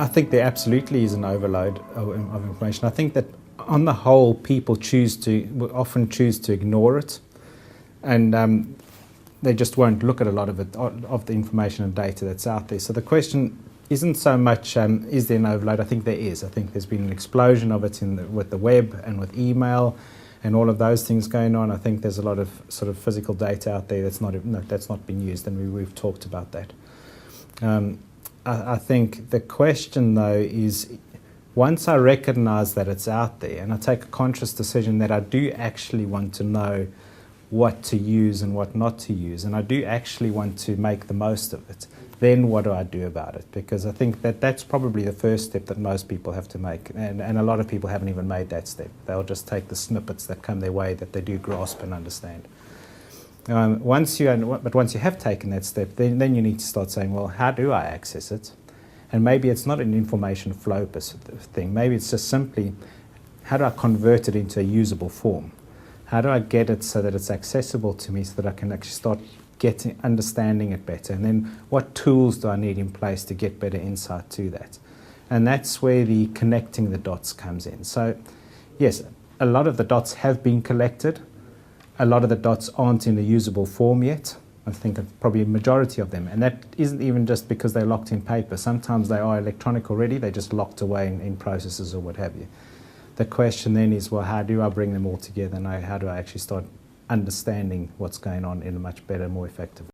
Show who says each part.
Speaker 1: I think there absolutely is an overload of information. I think that on the whole, people often choose to ignore it, and they just won't look at a lot of it, of the information and data that's out there. So the question isn't so much is there an overload. I think there is. I think there's been an explosion of it with the web and with email and all of those things going on. I think there's a lot of sort of physical data out there that's not been used, and we've talked about that. I think the question, though, is once I recognize that it's out there and I take a conscious decision that I do actually want to know what to use and what not to use, and I do actually want to make the most of it, then what do I do about it? Because I think that that's probably the first step that most people have to make, and a lot of people haven't even made that step. They'll just take the snippets that come their way that they do grasp and understand. Once you have taken that step, then you need to start saying, well, how do I access it? And maybe it's not an information flow thing. Maybe it's just simply, how do I convert it into a usable form? How do I get it so that it's accessible to me, so that I can actually start understanding it better? And then what tools do I need in place to get better insight to that? And that's where the connecting the dots comes in. So yes, a lot of the dots have been collected. A lot of the dots aren't in a usable form yet. I think probably a majority of them. And that isn't even just because they're locked in paper. Sometimes they are electronic already. They're just locked away in processes or what have you. The question then is, well, how do I bring them all together? And how do I actually start understanding what's going on in a much better, more effective way?